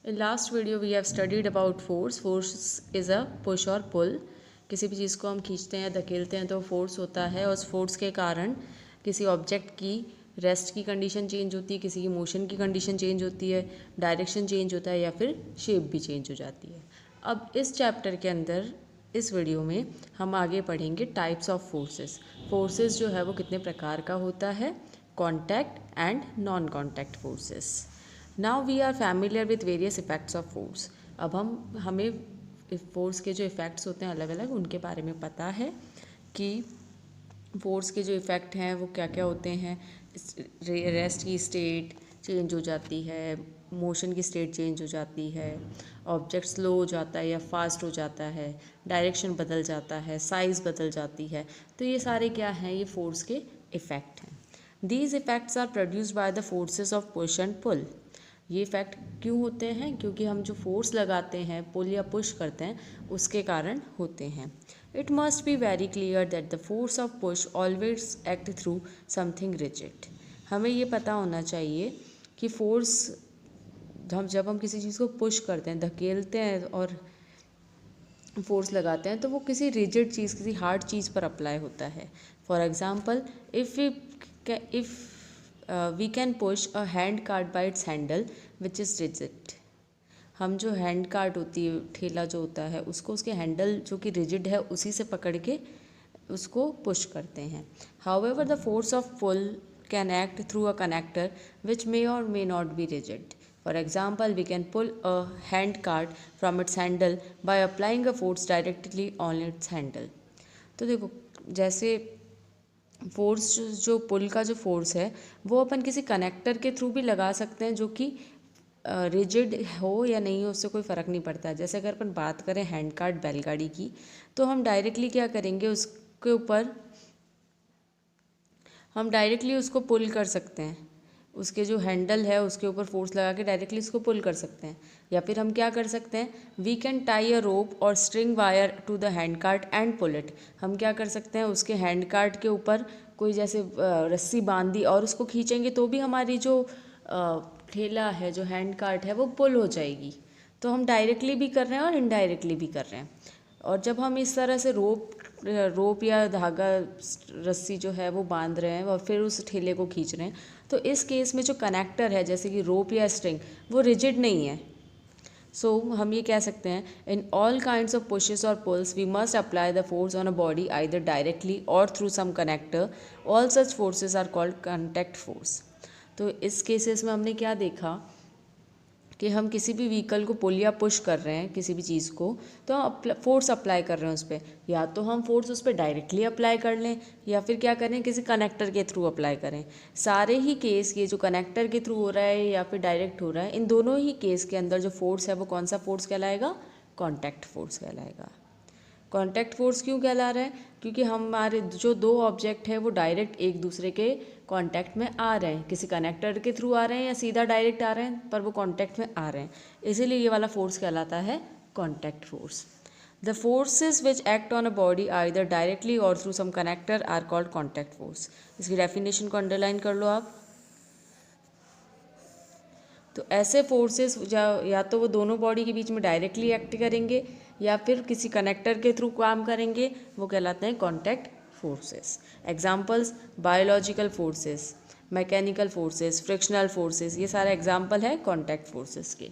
In last video we have studied about force. Force is a push or pull. किसी भी चीज़ को हम खींचते हैं धकेलते हैं तो फोर्स होता है और उस फोर्स के कारण किसी ऑब्जेक्ट की रेस्ट की कंडीशन चेंज होती है, किसी की मोशन की कंडीशन चेंज होती है, डायरेक्शन चेंज होता है या फिर शेप भी चेंज हो जाती है। अब इस चैप्टर के अंदर इस वीडियो में हम आगे पढ़ेंगे टाइप्स ऑफ फोर्सेस। फोर्सेस जो है वो कितने प्रकार का होता है, contact and non contact forces. Now we are familiar with various effects of force. अब हमें फोर्स के जो इफ़ेक्ट्स होते हैं अलग अलग उनके बारे में पता है कि फोर्स के जो इफ़ेक्ट हैं वो क्या क्या होते हैं। रेस्ट की स्टेट चेंज हो जाती है, मोशन की स्टेट चेंज हो जाती है, ऑब्जेक्ट स्लो हो जाता है या फास्ट हो जाता है, डायरेक्शन बदल जाता है, साइज़ बदल जाती है। तो ये सारे क्या हैं, ये फोर्स के इफ़ेक्ट हैं। These effects are produced by the forces of push and pull. ये इफ़ेक्ट क्यों होते हैं? क्योंकि हम जो फोर्स लगाते हैं, पुल या पुश करते हैं, उसके कारण होते हैं। It must be very clear that the force of push always act through something rigid. हमें ये पता होना चाहिए कि फोर्स जब हम किसी चीज़ को पुश करते हैं, धकेलते हैं और फोर्स लगाते हैं तो वो किसी रिजिड चीज़, किसी हार्ड चीज़ पर अप्लाई होता है। For example, if we can push a hand cart by its handle which is rigid. हम जो हैंड कार्ट होती है, ठेला जो होता है, उसको उसके हैंडल जो कि रिजिड है उसी से पकड़ के उसको पुश करते हैं। However the force of pull can act through a connector which may or may not be rigid. For example, we can pull a hand cart from its handle by applying a force directly on its handle. तो देखो, जैसे force जो पुल का जो force है वो अपन किसी connector के थ्रू भी लगा सकते हैं जो कि रिजिड हो या नहीं हो, उससे कोई फ़र्क नहीं पड़ता। जैसे अगर अपन बात करें हैंड कार्ट बैलगाड़ी की, तो हम डायरेक्टली क्या करेंगे, उसके ऊपर हम डायरेक्टली उसको पुल कर सकते हैं। उसके जो हैंडल है उसके ऊपर फोर्स लगा के डायरेक्टली उसको पुल कर सकते हैं। या फिर हम क्या कर सकते हैं, we can tie a rope और string wire to the hand cart and pull it. हम क्या कर सकते हैं, उसके हैंड कार्ट के ऊपर कोई जैसे रस्सी बांध दी और उसको खींचेंगे तो भी हमारी जो ठेला है, जो हैंड कार्ट है, वो पुल हो जाएगी। तो हम डायरेक्टली भी कर रहे हैं और इनडायरेक्टली भी कर रहे हैं। और जब हम इस तरह से रोप या धागा, रस्सी जो है वो बांध रहे हैं और फिर उस ठेले को खींच रहे हैं, तो इस केस में जो कनेक्टर है जैसे कि रोप या स्ट्रिंग, वो रिजिड नहीं है। सो हम ये कह सकते हैं, in all kinds of pushes or pulls we must apply the force on a body either directly or through some connector. All such forces are called contact force. तो इस केसेस में हमने क्या देखा कि हम किसी भी व्हीकल को पुल या पुश कर रहे हैं, किसी भी चीज़ को, तो हम फोर्स अप्लाई कर रहे हैं उस पर। या तो हम फोर्स उस पर डायरेक्टली अप्लाई कर लें या फिर क्या करें, किसी कनेक्टर के थ्रू अप्लाई करें। सारे ही केस, ये जो कनेक्टर के थ्रू हो रहा है या फिर डायरेक्ट हो रहा है, इन दोनों ही केस के अंदर जो फोर्स है वो कौन सा फोर्स कहलाएगा, कॉन्टैक्ट फोर्स कहलाएगा। कॉन्टैक्ट फोर्स क्यों कहला रहा है? क्योंकि हमारे जो दो ऑब्जेक्ट है वो डायरेक्ट एक दूसरे के कांटेक्ट में आ रहे हैं, किसी कनेक्टर के थ्रू आ रहे हैं या सीधा डायरेक्ट आ रहे हैं, पर वो कांटेक्ट में आ रहे हैं, इसीलिए ये वाला फोर्स कहलाता है contact force. The forces which act on a body either directly or through some connector are called contact force. इसकी डेफिनेशन को अंडरलाइन कर लो आप। तो ऐसे फोर्सेस या तो वो दोनों बॉडी के बीच में डायरेक्टली एक्ट करेंगे या फिर किसी कनेक्टर के थ्रू काम करेंगे, वो कहलाते हैं contact forces. Examples, biological forces, mechanical forces, frictional forces, ये सारे एग्जांपल है कॉन्टैक्ट फोर्सेस के।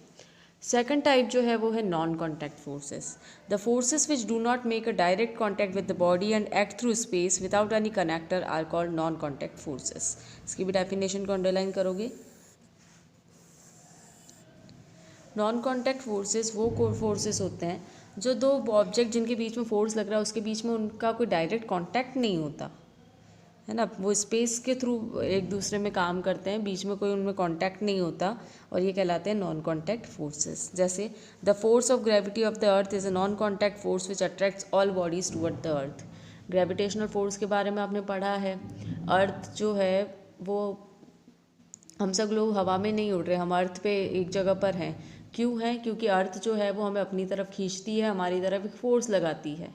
सेकंड टाइप जो है वो है non contact forces. The forces which do not make a direct contact with the body and act through space without any connector are called non contact forces. इसकी भी definition को underline करोगे। Non contact forces वो forces होते हैं जो दो object जिनके बीच में फोर्स लग रहा है उसके बीच में उनका कोई डायरेक्ट कांटेक्ट नहीं होता है ना, वो स्पेस के थ्रू एक दूसरे में काम करते हैं, बीच में कोई उनमें कांटेक्ट नहीं होता, और ये कहलाते हैं नॉन कॉन्टैक्ट फोर्सेस। जैसे the force of gravity of the earth is a non contact force which attracts all bodies toward the earth. Gravitational force के बारे में आपने पढ़ा है। अर्थ जो है वो, हम सब लोग हवा में नहीं उड़ रहे, हम अर्थ पे एक जगह पर हैं। क्यों है? क्योंकि अर्थ जो है वो हमें अपनी तरफ खींचती है, हमारी तरफ एक फोर्स लगाती है।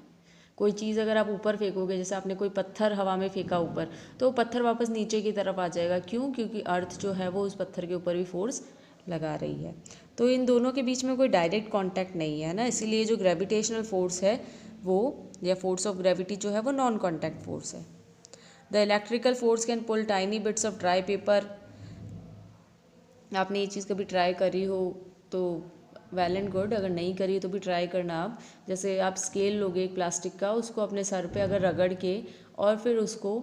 कोई चीज़ अगर आप ऊपर फेंकोगे, जैसे आपने कोई पत्थर हवा में फेंका ऊपर, तो वो पत्थर वापस नीचे की तरफ आ जाएगा। क्यों? क्योंकि अर्थ जो है वो उस पत्थर के ऊपर भी फोर्स लगा रही है। तो इन दोनों के बीच में कोई डायरेक्ट कांटेक्ट नहीं है ना, इसीलिए जो ग्रेविटेशनल फोर्स है वो, या फोर्स ऑफ ग्रेविटी जो है वो नॉन कांटेक्ट फोर्स है। The electrical force can pull tiny bits of dry paper. आपने ये चीज़ कभी ट्राई करी हो तो वेल एंड गुड, अगर नहीं करी तो भी ट्राई करना आप। जैसे आप स्केल लोगे एक प्लास्टिक का, उसको अपने सर पे अगर रगड़ के और फिर उसको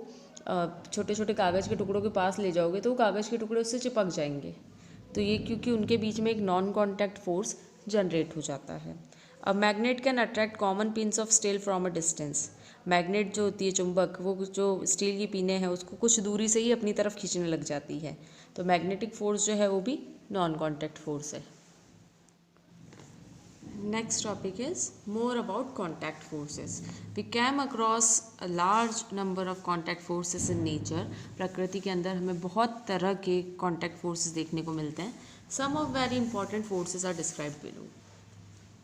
छोटे छोटे कागज़ के टुकड़ों के पास ले जाओगे तो वो कागज़ के टुकड़े उससे चिपक जाएंगे। तो ये क्योंकि उनके बीच में एक नॉन कॉन्टैक्ट फोर्स जनरेट हो जाता है। अब magnet can attract common pins of steel from a distance. Magnet जो होती है, चुंबक, वो जो स्टील की पिनें हैं उसको कुछ दूरी से ही अपनी तरफ खींचने लग जाती है। तो मैग्नेटिक फोर्स जो है वो भी नॉन कॉन्टैक्ट फोर्स है। Next topic is more about contact forces. We came across a large number of contact forces in nature. प्रकृति के अंदर हमें बहुत तरह के contact forces देखने को मिलते हैं. Some of very important forces are described below.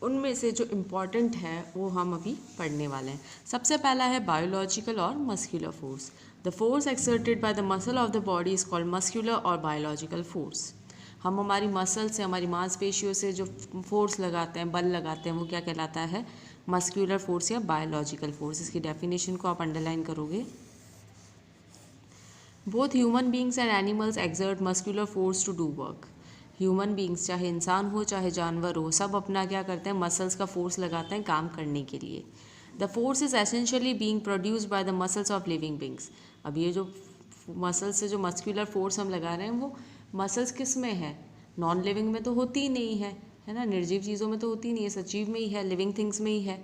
उनमें से जो इम्पॉर्टेंट है वो हम अभी पढ़ने वाले हैं। सबसे पहला है बायोलॉजिकल और muscular force. The force exerted by the muscle of the body is called muscular और बायोलॉजिकल फोर्स। हम हमारी मसल से, हमारी मांसपेशियों से जो फोर्स लगाते हैं, बल लगाते हैं, वो क्या कहलाता है? मस्कुलर फोर्स या बायोलॉजिकल फोर्स। इसकी डेफिनेशन को आप अंडरलाइन करोगे। Both human beings and animals exert muscular force to do work. Human beings, चाहे इंसान हो चाहे जानवर हो, सब अपना क्या करते हैं? मसल्स का फोर्स लगाते हैं काम करने के लिए। The force is essentially being produced by the muscles of living beings. अब ये जो मसल्स से जो मस्कुलर फोर्स हम लगा रहे हैं वो मसल्स किस में है? नॉन लिविंग में तो होती ही नहीं है ना, निर्जीव चीज़ों में तो होती नहीं है, सजीव में ही है, लिविंग थिंग्स में ही है।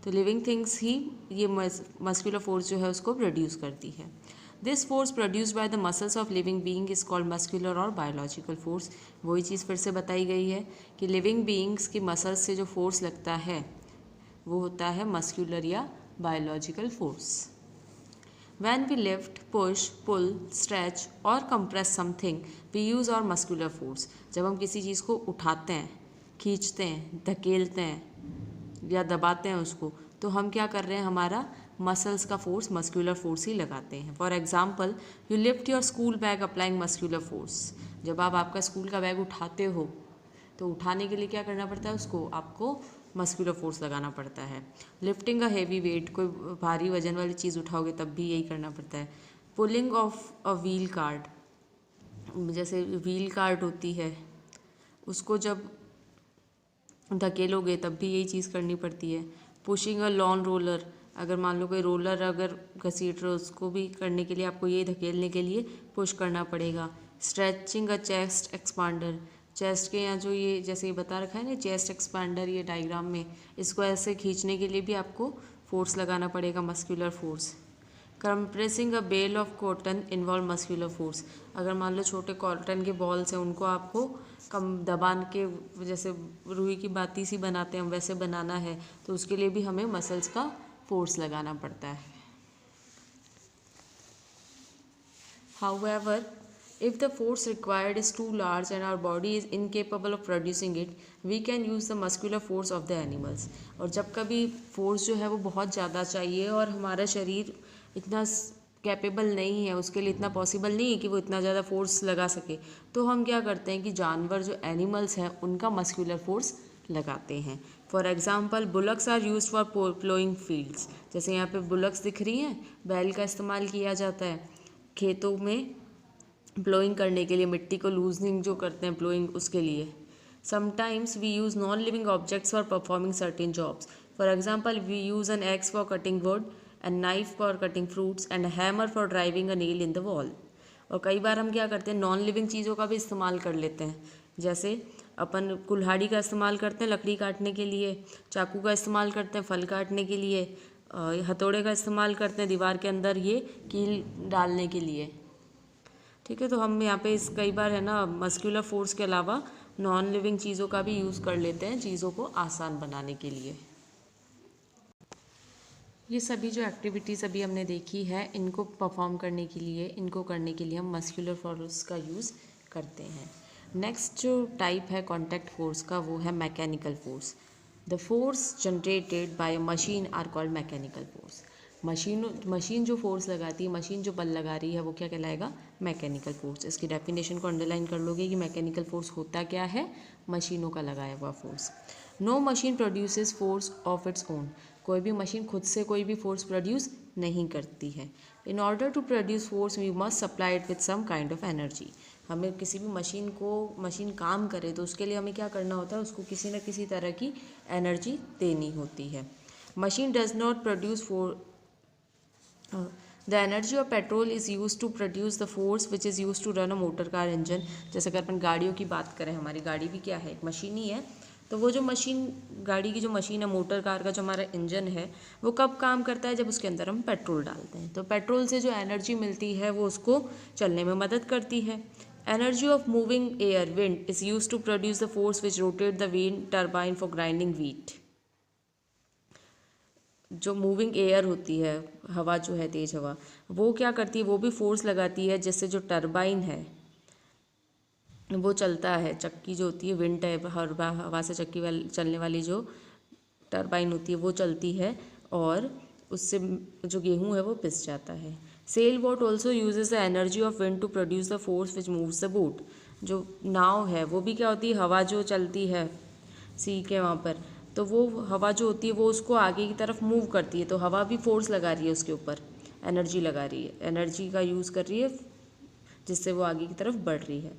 तो लिविंग थिंग्स ही ये मस्कुलर फोर्स जो है उसको प्रोड्यूस करती है। This force produced by the muscles of living being is called muscular और बायोलॉजिकल फोर्स। वही चीज़ फिर से बताई गई है कि लिविंग बीइंग्स की मसल्स से जो फोर्स लगता है वो होता है मस्कुलर या biological force. When we lift, push, pull, stretch or compress something, we use our muscular force. जब हम किसी चीज़ को उठाते हैं, खींचते हैं, धकेलते हैं या दबाते हैं उसको, तो हम क्या कर रहे हैं? हमारा मसल्स का फोर्स, मस्कुलर फोर्स ही लगाते हैं। For example, you lift your school bag applying muscular force. जब आप आपका स्कूल का बैग उठाते हो तो उठाने के लिए क्या करना पड़ता है? उसको आपको मस्कुलर फोर्स लगाना पड़ता है। लिफ्टिंग अ हेवी वेट, कोई भारी वजन वाली चीज़ उठाओगे तब भी यही करना पड़ता है। Pulling of a wheel cart, जैसे व्हील कार्ट होती है उसको जब धकेलोगे तब भी यही चीज़ करनी पड़ती है। पुशिंग अ लॉन रोलर, अगर मान लो कोई रोलर अगर घसीट रहे हो उसको भी करने के लिए आपको ये धकेलने के लिए पुश करना पड़ेगा। स्ट्रेचिंग अ चेस्ट एक्सपांडर, चेस्ट के यहाँ जो ये जैसे ये बता रखा है ना चेस्ट एक्सपांडर, ये डायग्राम में, इसको ऐसे खींचने के लिए भी आपको फोर्स लगाना पड़ेगा, muscular force. Compressing a bale of cotton involve muscular force, अगर मान लो छोटे कॉटन के बॉल्स हैं उनको आपको कम दबान के, जैसे रुई की बाती सी बनाते हैं वैसे बनाना है तो उसके लिए भी हमें मसल्स का फोर्स लगाना पड़ता है। However, if the force required is too large and our body is incapable of producing it, we can use the muscular force of the animals. और जब कभी फोर्स जो है वो बहुत ज़्यादा चाहिए और हमारा शरीर इतना कैपेबल नहीं है, उसके लिए इतना पॉसिबल नहीं है कि वो इतना ज़्यादा फोर्स लगा सके, तो हम क्या करते हैं कि जानवर जो एनिमल्स हैं उनका मस्कुलर फोर्स लगाते हैं। For example, bullocks are use for ploughing fields. जैसे यहाँ पे बुलक्स दिख रही हैं, बैल का इस्तेमाल किया जाता है खेतों में प्लोइंग करने के लिए, मिट्टी को लूजनिंग जो करते हैं प्लोइंग, उसके लिए। Sometimes we use non living objects for performing certain jobs. For example, we use an axe for cutting wood, and knife for cutting fruits, and hammer for driving a nail in the wall. और कई बार हम क्या करते हैं, non living चीज़ों का भी इस्तेमाल कर लेते हैं। जैसे अपन कुल्हाड़ी का इस्तेमाल करते हैं लकड़ी काटने के लिए, चाकू का इस्तेमाल करते हैं फल काटने के लिए, हथौड़े का इस्तेमाल करते हैं दीवार के अंदर ये कील डालने के लिए। ठीक है, तो हम यहाँ पे इस कई बार है ना मस्कुलर फोर्स के अलावा नॉन लिविंग चीज़ों का भी यूज़ कर लेते हैं चीज़ों को आसान बनाने के लिए। ये सभी जो एक्टिविटीज़ अभी हमने देखी है इनको परफॉर्म करने के लिए, इनको करने के लिए हम मस्कुलर फोर्स का यूज़ करते हैं। नेक्स्ट जो टाइप है कॉन्टैक्ट फोर्स का वो है mechanical force. The force generated by a machine are called mechanical force. Machine जो फोर्स लगाती है, मशीन जो बल लगा रही है, वो क्या कहलाएगा? Mechanical force. इसकी डेफिनेशन को अंडरलाइन कर लोगे कि मैकेनिकल फोर्स होता क्या है? मशीनों का लगाया हुआ force. No machine produces force of its own. कोई भी मशीन खुद से कोई भी फोर्स प्रोड्यूस नहीं करती है। In order to produce force we must supply it with some kind of energy. हमें किसी भी मशीन काम करे तो उसके लिए हमें क्या करना होता है? उसको किसी न किसी तरह की एनर्जी देनी होती है। Machine does not produce the energy of petrol is use to produce the force which is use to run a motor car engine. जैसे अगर अपन गाड़ियों की बात करें, हमारी गाड़ी भी क्या है? एक मशीन ही है। तो वो जो मशीन, गाड़ी की जो मशीन है, मोटर कार का जो हमारा इंजन है, वो कब काम करता है? जब उसके अंदर हम पेट्रोल डालते हैं। तो पेट्रोल से जो एनर्जी मिलती है वो उसको चलने में मदद करती है। Energy of moving air wind is use to produce the force which rotate the wind turbine for grinding wheat. जो मूविंग एयर होती है, हवा जो है, तेज हवा, वो क्या करती है? वो भी फोर्स लगाती है, जिससे जो टरबाइन है वो चलता है। चक्की जो होती है, विंड टाइप हवा से चक्की वाली चलने वाली जो टरबाइन होती है वो चलती है, और उससे जो गेहूँ है वो पिस जाता है। Sail boat also uses the energy of wind to produce the force which moves the boat. जो नाव है वो भी क्या होती है? हवा जो चलती है सी के वहाँ पर, तो वो हवा जो होती है वो उसको आगे की तरफ मूव करती है। तो हवा भी फोर्स लगा रही है उसके ऊपर, एनर्जी लगा रही है, एनर्जी का यूज़ कर रही है, जिससे वो आगे की तरफ बढ़ रही है।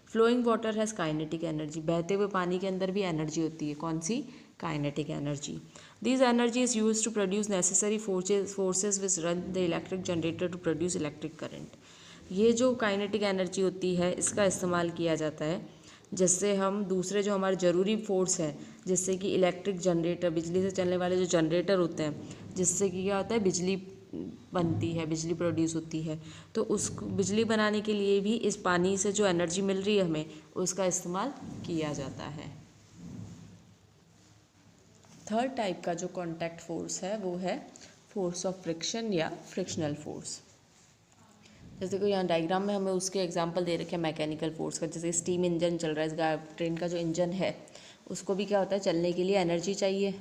Flowing water has kinetic energy. बहते हुए पानी के अंदर भी एनर्जी होती है। कौन सी? Kinetic energy. This energy is use to produce necessary forces which run the electric generator to produce electric current. ये जो काइनेटिक एनर्जी होती है, इसका इस्तेमाल किया जाता है जिससे हम दूसरे जो हमारे ज़रूरी फोर्स हैं, जिससे कि इलेक्ट्रिक जनरेटर, बिजली से चलने वाले जो जनरेटर होते हैं, जिससे कि क्या होता है? बिजली बनती है, बिजली प्रोड्यूस होती है। तो उस बिजली बनाने के लिए भी इस पानी से जो एनर्जी मिल रही है हमें, उसका इस्तेमाल किया जाता है। थर्ड टाइप का जो कॉन्टैक्ट फोर्स है वो है फोर्स ऑफ फ्रिक्शन या फ्रिक्शनल फोर्स। जैसे देखो यहाँ डायग्राम में हमें उसके एग्जांपल दे रखे हैं मैकेनिकल फोर्स का। जैसे स्टीम इंजन चल रहा है, इस ट्रेन का जो इंजन है उसको भी क्या होता है? चलने के लिए एनर्जी चाहिए।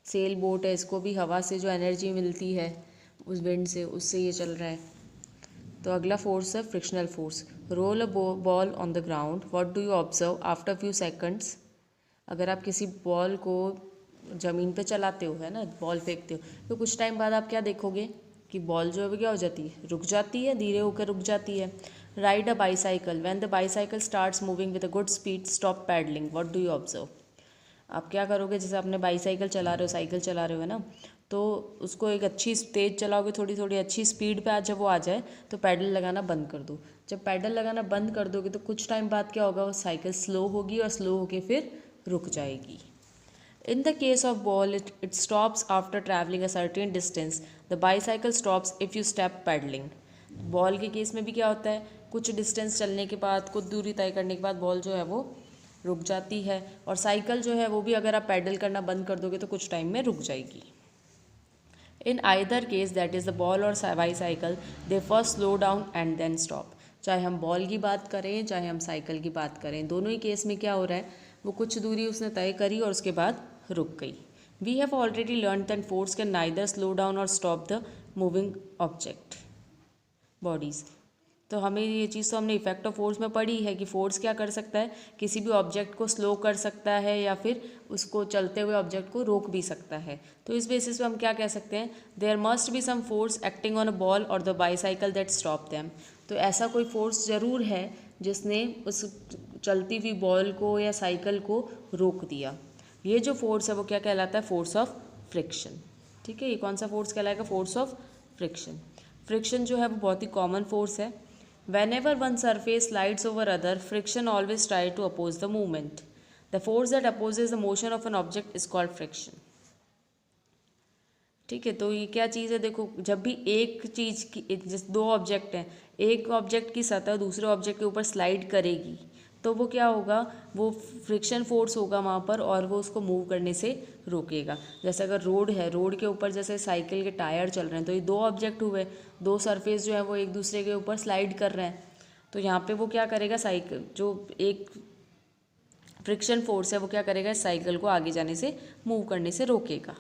सेल बोट है, इसको भी हवा से जो एनर्जी मिलती है उस विंड से, उससे ये चल रहा है। तो अगला फोर्स है frictional force. Roll a ball on the ground, what do you observe after few seconds. अगर आप किसी बॉल को ज़मीन पे चलाते हो, है ना, बॉल फेंकते हो, तो कुछ टाइम बाद आप क्या देखोगे कि बॉल जो है वो क्या हो जाती है? रुक जाती है, धीरे होकर रुक जाती है। Ride a bicycle, when the bicycle starts moving with a good speed stop pedalling, what do you observe. आप क्या करोगे? जैसे आपने बाईसाइकिल चला रहे हो, साइकिल चला रहे हो, है ना, तो उसको एक अच्छी तेज़ चलाओगे, थोड़ी थोड़ी अच्छी स्पीड पे आज जब वो आ जाए तो पैडल लगाना बंद कर दो। जब पैडल लगाना बंद कर दोगे तो कुछ टाइम बाद क्या होगा? वो साइकिल स्लो होगी और स्लो होके फिर रुक जाएगी। In the case of ball, it stops after traveling a certain distance. The bicycle stops if you step paddling. Ball के केस में भी क्या होता है? कुछ डिस्टेंस चलने के बाद, कुछ दूरी तय करने के बाद बॉल जो है वो रुक जाती है, और साइकिल जो है वो भी अगर आप पैडल करना बंद कर दोगे तो कुछ टाइम में रुक जाएगी। In either case, that is the ball or bicycle, they first slow down and then stop. चाहे हम बॉल की बात करें, चाहे हम साइकिल की बात करें, दोनों ही केस में क्या हो रहा है? वो कुछ दूरी उसने तय करी और उसके बाद रुक गई। We have already learn that force can neither slow down or stop the moving object bodies. तो हमें ये चीज़ तो हमने इफेक्ट ऑफ फोर्स में पढ़ी है कि फोर्स क्या कर सकता है? किसी भी ऑब्जेक्ट को स्लो कर सकता है या फिर उसको चलते हुए ऑब्जेक्ट को रोक भी सकता है। तो इस बेसिस पे हम क्या कह सकते हैं? There must be some force acting on a ball or the bicycle that stop them. तो ऐसा कोई फोर्स ज़रूर है जिसने उस चलती हुई बॉल को या साइकिल को रोक दिया। ये जो फोर्स है वो क्या कहलाता है? Force of friction. ठीक है, ये कौन सा फोर्स कहलाएगा? Force of friction. फ्रिक्शन जो है वो बहुत ही कॉमन फोर्स है। Whenever one surface slides over other, friction always tries to oppose the movement. The force that opposes the motion of an object is called friction. ठीक है, तो ये क्या चीज़ है? देखो, जब भी एक चीज़ की जैसे दो ऑब्जेक्ट हैं, एक ऑब्जेक्ट की सतह दूसरे ऑब्जेक्ट के ऊपर स्लाइड करेगी तो वो क्या होगा? वो फ्रिक्शन फोर्स होगा वहाँ पर और वो उसको मूव करने से रोकेगा। जैसे अगर रोड है, रोड के ऊपर जैसे साइकिल के टायर चल रहे हैं, तो ये दो ऑब्जेक्ट हुए, दो सरफेस जो है वो एक दूसरे के ऊपर स्लाइड कर रहे हैं, तो यहाँ पे वो क्या करेगा? साइकिल जो एक फ्रिक्शन फोर्स है वो क्या करेगा? इस साइकिल को आगे जाने से, मूव करने से रोकेगा।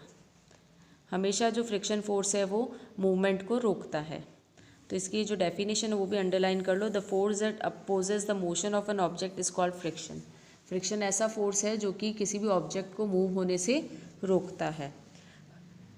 हमेशा जो फ्रिक्शन फोर्स है वो मूवमेंट को रोकता है। तो इसकी जो डेफिनेशन है वो भी अंडरलाइन कर लो। The force that opposes the motion of an object is called friction. Friction ऐसा फोर्स है जो कि किसी भी ऑब्जेक्ट को मूव होने से रोकता है।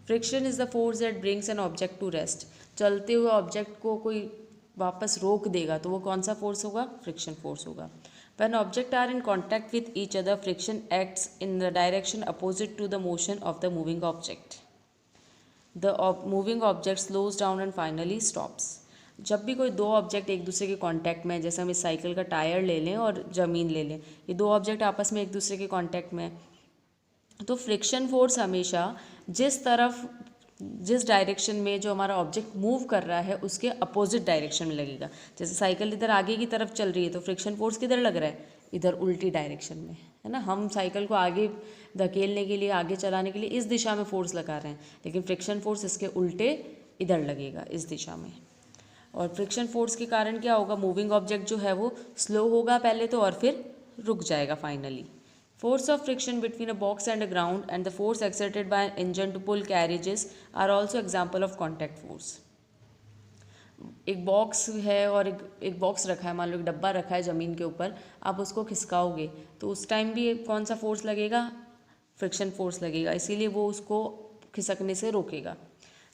Friction is the force that brings an object to rest. चलते हुए ऑब्जेक्ट को कोई वापस रोक देगा तो वो कौन सा फोर्स होगा? फ्रिक्शन फोर्स होगा। When objects are in contact with each other, friction acts in the direction opposite to the motion of the moving object. The moving object slows down and finally stops. जब भी कोई दो object एक दूसरे के contact में है, जैसे हम इस साइकिल का टायर ले लें और ज़मीन ले लें, ये दो ऑब्जेक्ट आपस में एक दूसरे के कांटेक्ट में है, तो फ्रिक्शन फोर्स हमेशा जिस डायरेक्शन में जो हमारा ऑब्जेक्ट मूव कर रहा है उसके अपोजिट डायरेक्शन में लगेगा। जैसे साइकिल इधर आगे की तरफ चल रही है तो फ्रिक्शन फोर्स किधर लग रहा है? इधर उल्टी डायरेक्शन में, है ना। हम साइकिल को आगे धकेलने के लिए, आगे चलाने के लिए इस दिशा में फोर्स लगा रहे हैं, लेकिन फ्रिक्शन फोर्स इसके उल्टे इधर लगेगा, इस दिशा में। और फ्रिक्शन फोर्स के कारण क्या होगा? मूविंग ऑब्जेक्ट जो है वो स्लो होगा पहले तो, और फिर रुक जाएगा finally. Force of friction between a box and a ground and the force exerted by an engine to pull carriages are also example of contact force. एक बॉक्स है और एक बॉक्स रखा है, मान लो एक डब्बा रखा है ज़मीन के ऊपर, आप उसको खिसकाओगे तो उस टाइम भी कौन सा फोर्स लगेगा? फ्रिक्शन फोर्स लगेगा, इसीलिए वो उसको खिसकने से रोकेगा।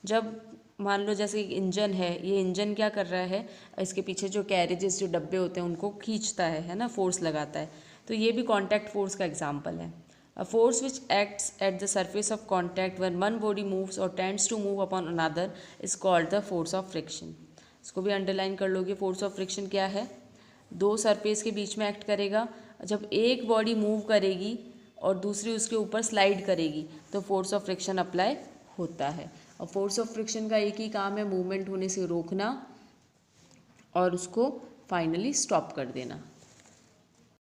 जब मान लो जैसे एक इंजन है, ये इंजन क्या कर रहा है? इसके पीछे जो कैरेजेस, जो डब्बे होते हैं उनको खींचता है ना, फोर्स लगाता है, तो ये भी कॉन्टैक्ट फोर्स का एग्जाम्पल है। A force which acts at the surface of contact when one body moves or tends to move upon another is called the force of friction. इसको भी अंडरलाइन कर लोगे। फोर्स ऑफ फ्रिक्शन क्या है? दो surface के बीच में एक्ट करेगा। जब एक बॉडी मूव करेगी और दूसरी उसके ऊपर स्लाइड करेगी तो फोर्स ऑफ फ्रिक्शन अप्लाई होता है। और फोर्स ऑफ फ्रिक्शन का एक ही काम है, मूवमेंट होने से रोकना और उसको फाइनली स्टॉप कर देना।